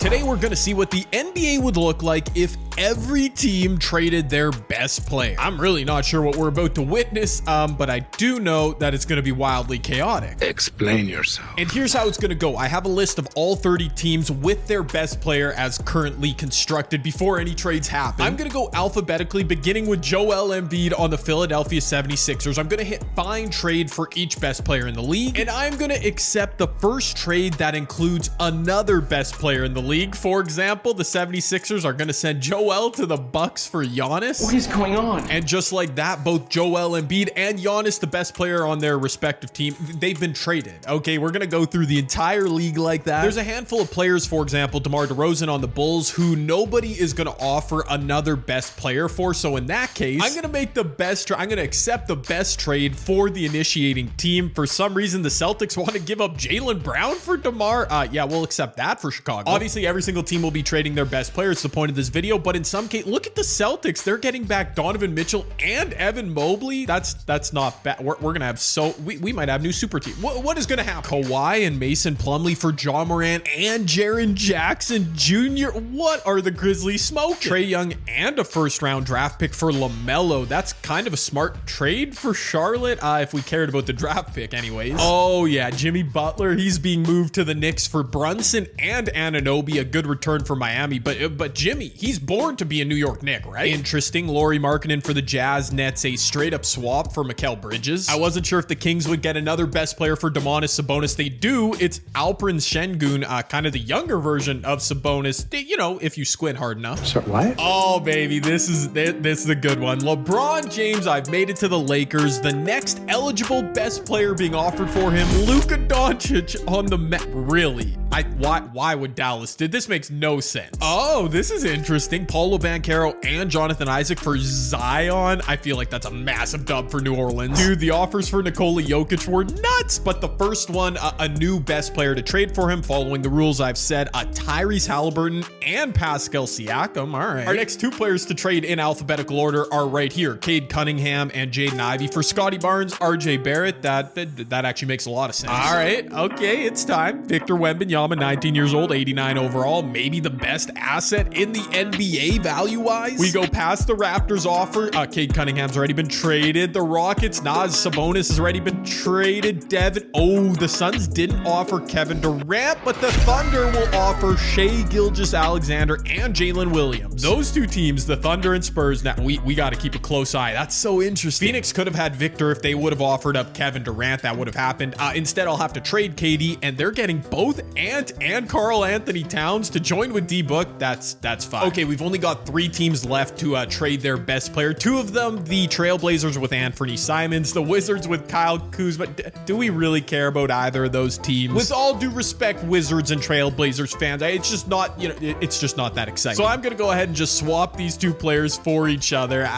Today we're going to see what the NBA would look like if every team traded their best player. I'm really not sure what we're about to witness, but I do know that it's going to be wildly chaotic. Explain yourself. And here's how it's going to go. I have a list of all 30 teams with their best player as currently constructed before any trades happen. I'm going to go alphabetically, beginning with Joel Embiid on the Philadelphia 76ers. I'm going to hit find trade for each best player in the league, and I'm going to accept the first trade that includes another best player in the league. For example, the 76ers are going to send Joel to the Bucks for Giannis. What is going on? And just like that, both Joel Embiid and Giannis, the best player on their respective team, they've been traded. Okay, we're going to go through the entire league like that. There's a handful of players, for example, DeMar DeRozan on the Bulls, who nobody is going to offer another best player for. So in that case, I'm going to make the best I'm going to accept the best trade for the initiating team. For some reason, the Celtics want to give up Jaylen Brown for DeMar. Yeah, we'll accept that for Chicago. Obviously, every single team will be trading their best player. It's the point of this video. But in some case, look at the Celtics. They're getting back Donovan Mitchell and Evan Mobley. That's not bad. We're going to have we might have new super team. What is going to happen? Kawhi and Mason Plumlee for Ja Morant and Jaren Jackson Jr. What are the Grizzlies smoking? Trae Young and a first round draft pick for LaMelo. That's kind of a smart trade for Charlotte, if we cared about the draft pick anyways. Oh yeah, Jimmy Butler. He's being moved to the Knicks for Brunson and Anunoby. A good return for Miami, but Jimmy, he's born to be a New York Knick, right? Interesting. Lauri Markkanen for the Jazz. Nets a straight up swap for Mikal Bridges. I wasn't sure if the Kings would get another best player for Domantas Sabonis. They do. It's Alperen Şengün, kind of the younger version of Sabonis. You know, if you squint hard enough. So what? Oh baby, this is a good one. LeBron James, I've made it to the Lakers. The next eligible best player being offered for him, Luka Doncic on the Met. Really? Why would Dallas do this? Makes no sense. Oh, this is interesting. Paulo Banchero and Jonathan Isaac for Zion. I feel like that's a massive dub for New Orleans. Dude, the offers for Nikola Jokic were nuts, but the first one, a new best player to trade for him, following the rules I've said, Tyrese Halliburton and Pascal Siakam. All right. Our next two players to trade in alphabetical order are right here. Cade Cunningham and Jaden Ivey for Scotty Barnes, RJ Barrett. That actually makes a lot of sense. All right. Okay, it's time. Victor Wembanyama, 19 years old, 89 overall, maybe the best asset in the NBA value-wise. We go past the Raptors offer. Cade Cunningham's already been traded. The Rockets, Naz Sabonis has already been traded. Devin, the Suns didn't offer Kevin Durant, but the Thunder will offer Shai Gilgeous-Alexander and Jalen Williams. Those two teams, the Thunder and Spurs, now we got to keep a close eye. That's so interesting. Phoenix could have had Victor if they would have offered up Kevin Durant. That would have happened. Instead, I'll have to trade KD, and they're getting both Ant and Karl Anthony Towns to join with D-Book. That's fine. Okay, we've only got 3 teams left to trade their best player. 2 of them, the Trailblazers with Anthony Simons, the Wizards with Kyle Kuzma. Do we really care about either of those teams? With all due respect, Wizards and Trailblazers fans, it's just not, it's just not that exciting. So I'm gonna go ahead and just swap these 2 players for each other.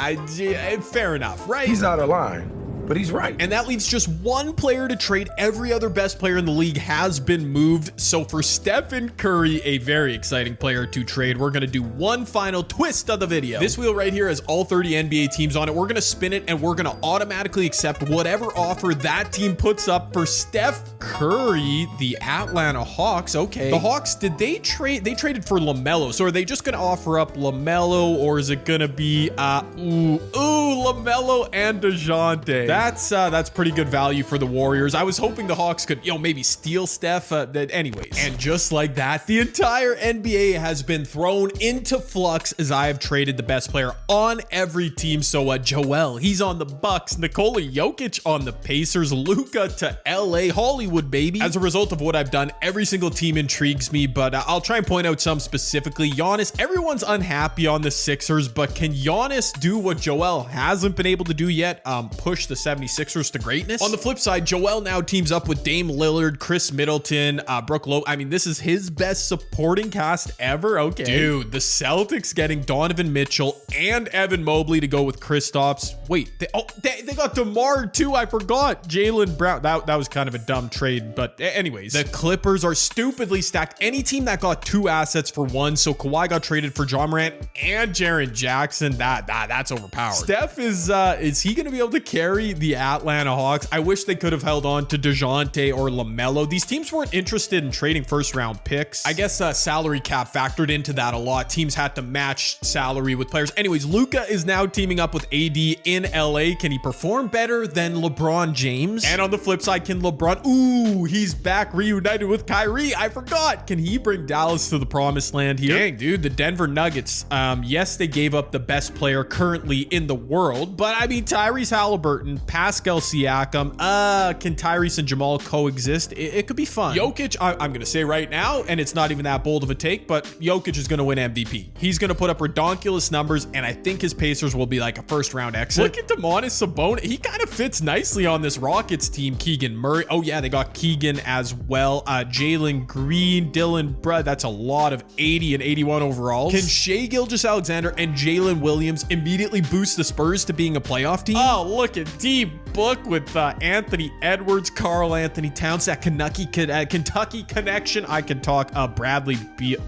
Fair enough, right? He's out of line, but he's right. And that leaves just 1 player to trade. Every other best player in the league has been moved. So for Stephen Curry, a very exciting player to trade, we're going to do one final twist of the video. This wheel right here has all 30 NBA teams on it. We're going to spin it and we're going to automatically accept whatever offer that team puts up for Steph Curry, the Atlanta Hawks. Okay. The Hawks, did they trade? They traded for LaMelo. So are they just going to offer up LaMelo, or is it going to be, LaMelo and DeJounte? That's pretty good value for the Warriors. I was hoping the Hawks could, maybe steal Steph. Anyways, and just like that, the entire NBA has been thrown into flux as I have traded the best player on every team. So Joel, he's on the Bucks. Nikola Jokic on the Pacers. Luka to LA, Hollywood, baby. As a result of what I've done, every single team intrigues me, but I'll try and point out some specifically. Giannis, everyone's unhappy on the Sixers, but can Giannis do what Joel hasn't been able to do yet? Push the 76ers to greatness. On the flip side, Joel now teams up with Dame Lillard, Chris Middleton, Brooke Lopez. I mean, this is his best supporting cast ever. Okay. Dude, the Celtics getting Donovan Mitchell and Evan Mobley to go with Kristaps. Wait, they got DeMar too. I forgot. Jaylen Brown. That was kind of a dumb trade, but anyways. The Clippers are stupidly stacked. Any team that got 2 assets for 1, so Kawhi got traded for Ja Morant and Jaren Jackson. That's overpowered. Steph is he going to be able to carry honestly, the Atlanta Hawks, I wish they could have held on to DeJounte or LaMelo. These teams weren't interested in trading first-round picks. I guess salary cap factored into that a lot. Teams had to match salary with players. Anyways, Luka is now teaming up with AD in LA. Can he perform better than LeBron James? And on the flip side, can LeBron... Ooh, he's back reunited with Kyrie. I forgot. Can he bring Dallas to the promised land here? Dang, dude, the Denver Nuggets. Yes, they gave up the best player currently in the world, but I mean, Tyrese Halliburton, Pascal Siakam, can Tyrese and Jamal coexist? It could be fun. Jokic, I'm going to say right now, and it's not even that bold of a take, but Jokic is going to win MVP. He's going to put up ridiculous numbers, and I think his Pacers will be like a first-round exit. Look at Domantas Sabonis. He kind of fits nicely on this Rockets team. Keegan Murray. Oh, yeah, they got Keegan as well. Jalen Green, Dylan Brad. That's a lot of 80 and 81 overalls. Can Shai Gilgeous-Alexander and Jalen Williams immediately boost the Spurs to being a playoff team? Oh, look at D-Book with Anthony Edwards, Karl Anthony Towns, that Kentucky connection. I can talk. Bradley,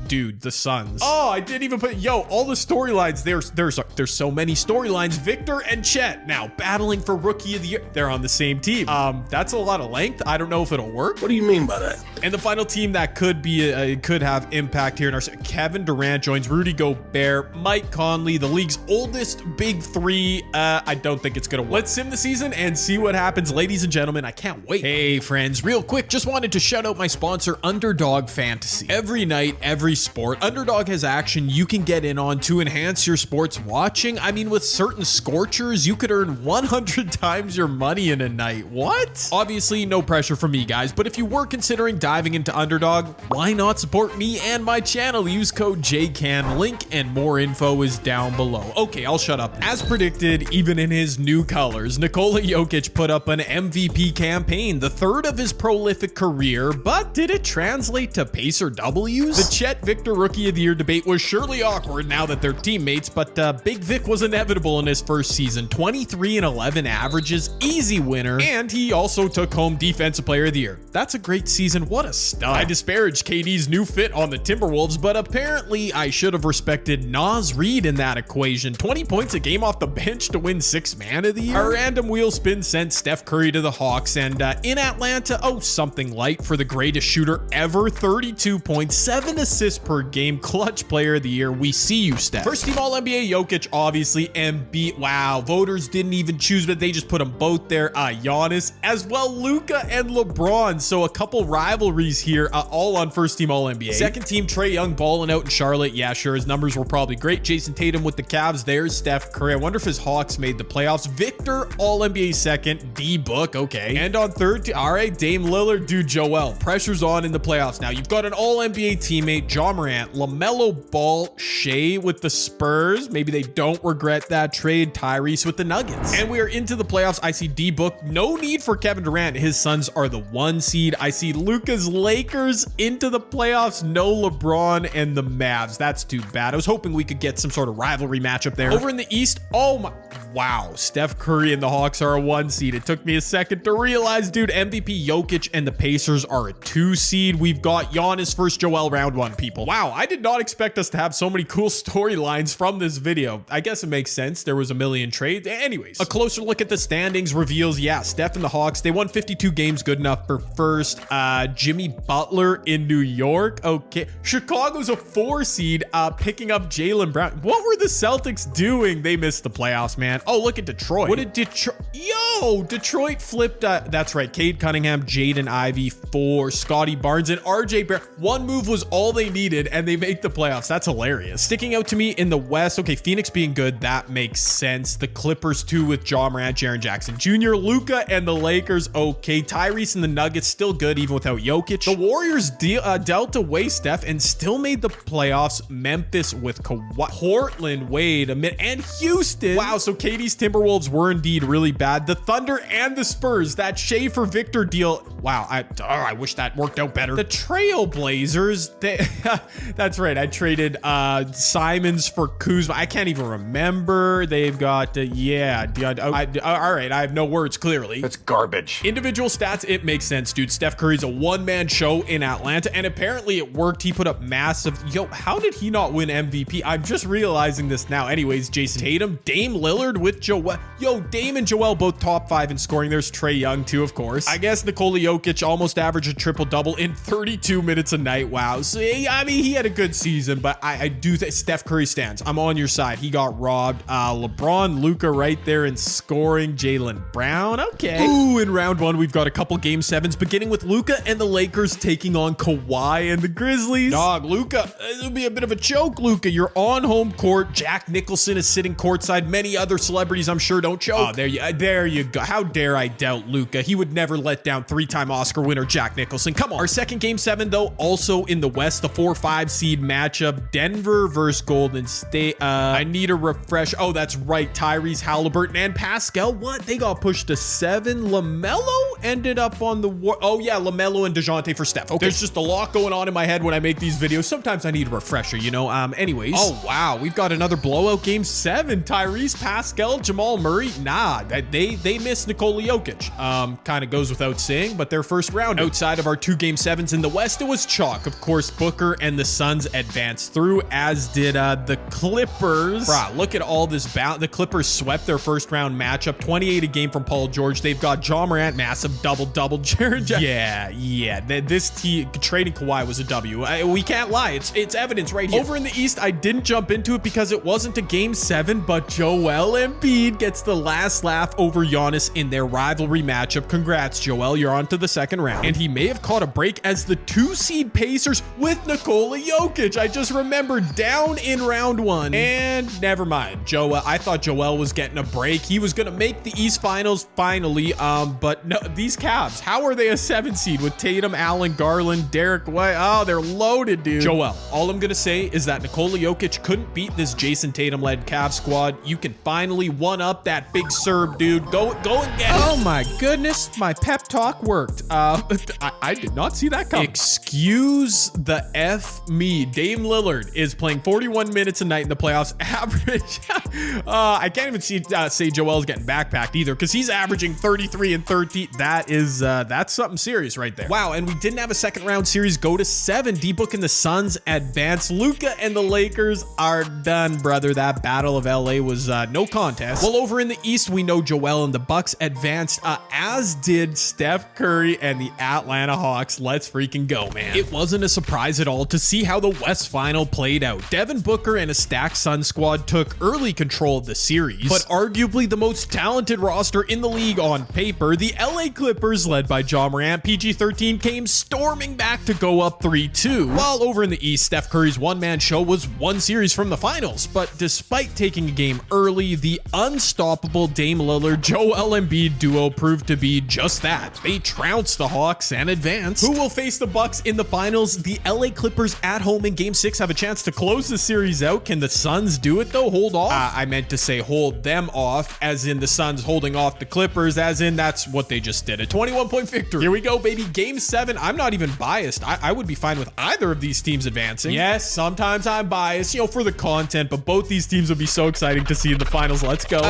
dude, the Suns. Oh, I didn't even put, all the storylines. There's so many storylines. Victor and Chet now battling for Rookie of the Year. They're on the same team. That's a lot of length. I don't know if it'll work. What do you mean by that? And the final team that could be could have impact here in our Kevin Durant joins Rudy Gobert, Mike Conley, the league's oldest big three. I don't think it's gonna work. Let's sim the season and see what happens, ladies and gentlemen. I can't wait. Hey friends, real quick, just wanted to shout out my sponsor, Underdog Fantasy. Every night, every sport, Underdog has action you can get in on to enhance your sports watching. I mean, with certain scorchers, you could earn 100 times your money in a night. What? Obviously, no pressure from me, guys, but if you were considering diving into Underdog, why not support me and my channel? Use code JCAN. Link and more info is down below. Okay, I'll shut up. As predicted, even in his new colors, Nikola Jokic put up an MVP campaign, the third of his prolific career, but did it translate to Pacer W's? The Chet Victor Rookie of the Year debate was surely awkward now that they're teammates, but Big Vic was inevitable in his first season. 23 and 11 averages, easy winner, and he also took home Defensive Player of the Year. That's a great season. What a stud. I disparaged KD's new fit on the Timberwolves, but apparently I should have respected Naz Reid in that equation. 20 points a game off the bench to win 6th Man of the Year. A random wheel spin sent Steph Curry to the Hawks, and in Atlanta, something light for the greatest shooter ever. 32 points, 7 assists per game, clutch player of the year. We see you, Steph. First team All-NBA Jokic, obviously. Embiid, wow, voters didn't even choose, but they just put them both there. Giannis, as well, Luka and LeBron. So a couple rivalries here, all on first team All-NBA. Second team, Trae Young balling out in Charlotte. Yeah, sure, his numbers were probably great. Jason Tatum with the Cavs. There's Steph Curry. I wonder if his Hawks made the playoffs. Victor, All-NBA second. D-Book, okay. And on third, all right, Dame Lillard, dude, Joel. Pressure's on in the playoffs now. You've got an All-NBA teammate, Ja Morant, LaMelo Ball, Shea with the Spurs. Maybe they don't regret that trade. Tyrese with the Nuggets. And we are into the playoffs. I see D-Book. No need for Kevin Durant. His Suns are the 1 seed. I see Luka's Lakers into the playoffs. No LeBron and the Mavs. That's too bad. I was hoping we could get some sort of rivalry matchup there. Over in the East, oh my, wow. Steph Curry and the Hawks are a 1 seed. It took me a second to realize, dude, MVP Jokic and the Pacers are a 2 seed. We've got Giannis versus Joel round 1, people. Wow, I did not expect us to have so many cool storylines from this video. I guess it makes sense. There was a million trades. Anyways, a closer look at the standings reveals, yeah, Steph and the Hawks, they won 52 games, good enough for first. Jimmy Butler in New York. Okay. Chicago's a 4 seed, picking up Jaylen Brown. What were the Celtics doing? They missed the playoffs, man. Oh, look at Detroit. What did Detroit? Yo, Detroit flipped. That's right. Cade Cunningham, Jaden Ivey, 4, Scotty Barnes, and RJ Barrett. One move was all they needed, and they make the playoffs. That's hilarious. Sticking out to me in the West, okay, Phoenix being good, that makes sense. The Clippers too with Ja Morant, Jaren Jackson Jr., Luka, and the Lakers, okay. Tyrese and the Nuggets still good even without Jokic. The Warriors dealt away Steph and still made the playoffs. Memphis with Kawhi, Portland, wait a minute, and Houston. Wow, so KD's Timberwolves were indeed really bad. The Thunder and the Spurs, that Shea for Victor deal. Wow, I wish that worked out better. The Trailblazers, that's right. I traded Simons for Kuzma. I can't even remember. They've got, all right. I have no words, clearly. That's garbage. Individual stats, it makes sense, dude. Steph Curry's a one-man show in Atlanta, and apparently it worked. He put up massive. Yo, how did he not win MVP? I'm just realizing this now. Anyways, Jason Tatum, Dame Lillard with Joel. Yo, Dame and Joel both top 5 in scoring. There's Trae Young too, of course. I guess Nikola Jokic almost averaged a triple-double in 32 minutes a night. Wow. So, I mean, he had a good season, but I do think Steph Curry stands. I'm on your side. He got robbed. LeBron, Luka right there in scoring. Jaylen Brown. Okay. Ooh, in round 1, we've got a couple game 7s, beginning with Luka and the Lakers taking on Kawhi and the Grizzlies. Dog, Luka, it'll be a bit of a choke, Luka. You're on home court. Jack Nicholson is sitting courtside. Many other celebrities, I'm sure, don't choke. Oh, there you go. How dare I doubt Luka? He would never let down 3-time Oscar winner Jack Nicholson. Come on. Our second game 7, though, also in the West, the 4-5 seed matchup, Denver versus Golden State. I need a refresh. Oh, that's right. Tyrese Halliburton and Pascal. What? They got pushed to 7. LaMelo ended up on the war. Oh, yeah. LaMelo and DeJounte for Steph. Okay. There's just a lot going on in my head when I make these videos. Sometimes I need a refresher, you know? Anyways. Oh, wow. We've got another blowout game 7. Tyrese, Pascal, Jamal Murray. Nah, they missed Nikola Jokic. Kind of goes without saying, but their first round. Outside of our 2 game 7s in the West, it was chalk. Of course, Booker and the Suns advanced through, as did the Clippers. Bruh, look at all this bounce. The Clippers swept their first round matchup, 28 a game from Paul George. They've got Ja Morant, massive double-double. Jared Jackson. Yeah. This team trading Kawhi was a W. We can't lie. It's evidence right here. Over in the East, I didn't jump into it because it wasn't a game 7, but Joel Embiid gets the last laugh over Giannis in their rivalry matchup. Congrats, Joel. You're on to the second round. And he may have caught a break as the 2-seed Pacers with Nikola Jokic. I just remembered, down in round 1. And never mind. I thought Joel was getting a break. He was going to make the East Finals finally. But no, these Cavs, how are they a 7 seed with Tatum, Allen, Garland, Derek White? Oh, they're loaded, dude. Joel, all I'm going to say is that Nikola Jokic couldn't beat this Jason Tatum-led Cavs squad. You can finally one-up that big Serb, dude. Go and get it. Oh my goodness, my pep talk worked. I did not see that coming. Excuse the F me. Dame Lillard is playing 41 minutes a night in the playoffs. Average. I can't even say Joel's getting backpacked either, because he's averaging 33 and 30. That's something serious right there. Wow, and we didn't have a second round series go to 7. D-Book and the Suns advance. Luka and the Lakers are done, brother. That battle of LA was no contest. Well, over in the East, we know Joel and the Bucks advanced, as did Steph Curry and the Atlanta Hawks. Let's freaking go, man. It wasn't a surprise at all to see how the West Final played out. Devin Booker and a stacked Sun squad took early control of the series, but arguably the most talented roster in the league on paper, the LA Clippers, led by Ja Morant, PG-13, came storming back to go up 3-2. While over in the East, Steph Curry's one-man show was one series from the finals, but despite taking a game early, the unstoppable Dame Lillard, Joel Embiid duo proved to be just that. They trounced the Hawks and advanced. Who will face the Bucks in the finals? The LA Clippers at home in game 6 have a chance to close the series out. Can the Suns do it though? Hold off? I meant to say hold them off, as in the Suns holding off the Clippers, as in that's what they just did. A 21-point victory. Here we go, baby. Game 7. I'm not even biased. I would be fine with either of these teams advancing. Yes, sometimes I'm biased, for the content, but both these teams would be so exciting to see in the finals. Let's go.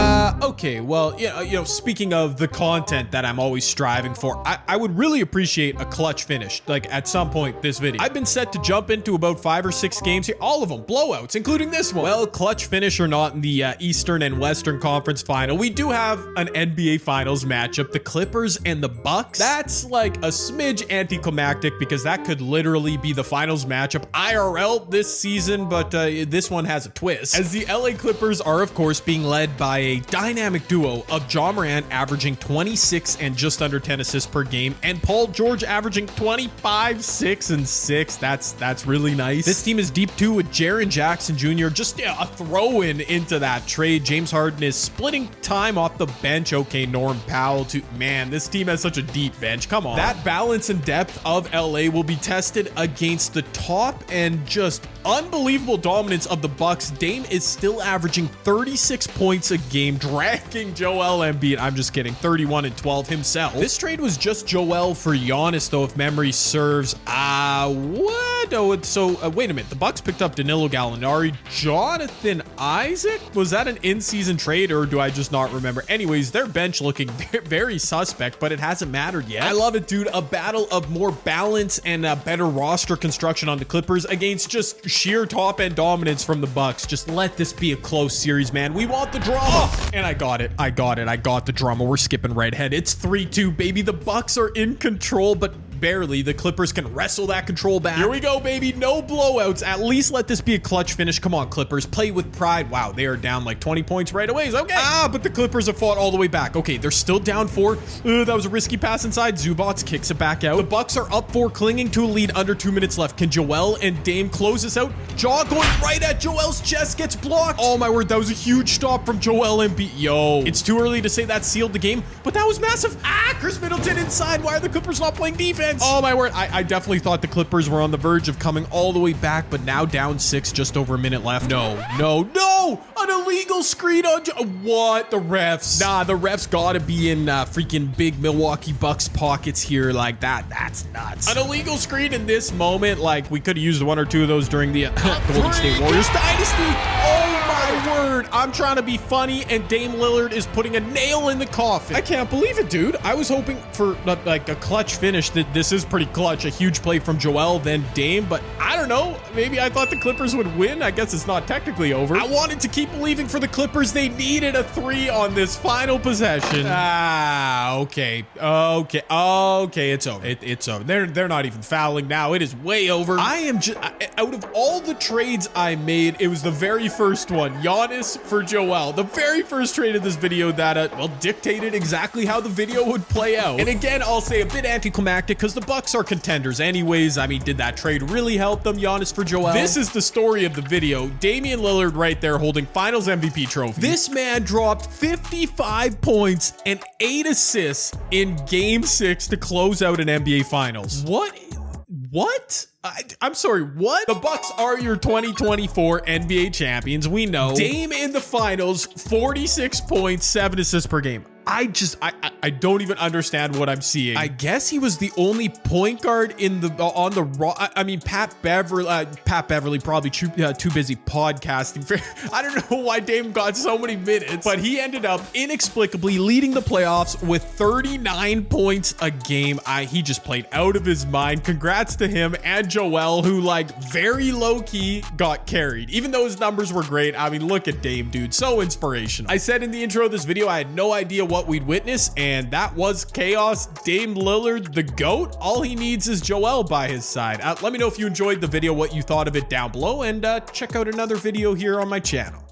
Okay, well, speaking of the content that I'm always striving for, I would really appreciate a clutch finish, like at some point this video. I've been set to jump into about 5 or 6 games here, all of them blowouts, including this one. Well, clutch finish or not in the Eastern and Western Conference Final, we do have an NBA Finals matchup, the Clippers and the Bucks. That's like a smidge anticlimactic, because that could literally be the finals matchup IRL this season, but this one has a twist, as the LA Clippers are, of course, being led by a dynamic duo of Ja Morant averaging 26 and just under 10 assists per game, and Paul George averaging 25, 6, and 6. That's really nice. This team is deep too, with Jaren Jackson Jr. just a throw-in into that trade. James Harden is splitting time off the bench. Okay, Norm Powell too. Man, this team has such a deep bench. Come on. That balance and depth of LA will be tested against the top and just unbelievable dominance of the Bucks. Dame is still averaging 36 points a game, dragging Joel Embiid. I'm just kidding. 31 and 12 himself. This trade was just Joel for Giannis, though, if memory serves. What? what? Oh, so wait a minute. The Bucks picked up Danilo Gallinari, Jonathan Isaac. Was that an in-season trade, or do I just not remember? Anyways, their bench looking very suspect, but it hasn't mattered yet. I love it, dude. A battle of more balance and better roster construction on the Clippers against just sheer top-end dominance from the Bucks. Just let this be a close series, man. We want the drama. Oh, and I got it. I got the drama. We're skipping right ahead. It's 3-2, baby. The Bucks are in control, but barely. The Clippers can wrestle that control back. Here we go, baby. No blowouts. At least let this be a clutch finish. Come on, Clippers. Play with pride. Wow, they are down like 20 points right away. Okay. But the Clippers have fought all the way back. Okay, they're still down 4. That was a risky pass inside. Zubats kicks it back out. The Bucks are up 4, clinging to a lead under 2 minutes left. Can Joel and Dame close this out? Jaw going right at Joel's chest, gets blocked. Oh my word, that was a huge stop from Joel Embiid. Yo, it's too early to say that sealed the game, but that was massive. Chris Middleton inside. Why are the Clippers not playing defense? Oh my word, I definitely thought the Clippers were on the verge of coming all the way back, but now down 6, just over a minute left. No, an illegal screen on what? The refs. Nah, the refs gotta be in freaking big Milwaukee Bucks pockets here. Like that's nuts. An illegal screen in this moment. Like, we could have used 1 or 2 of those during the Golden State Warriors dynasty. Oh my word, I'm trying to be funny, and Dame Lillard is putting a nail in the coffin. I can't believe it, dude. I was hoping for like a clutch finish. That this is pretty clutch. A huge play from Joel, then Dame, but I don't know. Maybe I thought the Clippers would win. I guess it's not technically over. I wanted to keep believing for the Clippers. They needed a 3 on this final possession. Okay. It's over. It's over. They're not even fouling now. It is way over. I am just, out of all the trades I made, it was the very first one. Giannis for Joel. The very first trade of this video that, dictated exactly how the video would play out. And again, I'll say a bit anticlimactic because the Bucks are contenders anyways. I mean, did that trade really help them? Giannis for Joel. This is the story of the video. Damian Lillard right there holding Finals MVP trophy. This man dropped 55 points and 8 assists in Game 6 to close out an NBA Finals. What? I'm sorry, what? The Bucks are your 2024 NBA champions. We know. Dame in the finals, 46 points, 7 assists per game. I don't even understand what I'm seeing. I guess he was the only point guard in the on the raw. I mean, Pat Beverly probably too busy podcasting. I don't know why Dame got so many minutes, but he ended up inexplicably leading the playoffs with 39 points a game. He just played out of his mind. Congrats to him and Joel, who like very low key got carried, even though his numbers were great. I mean, look at Dame, dude, so inspirational. I said in the intro of this video, I had no idea what we'd witness, and that was chaos. Dame Lillard, the GOAT. All he needs is Joel by his side. Let me know if you enjoyed the video, what you thought of it down below, and check out another video here on my channel.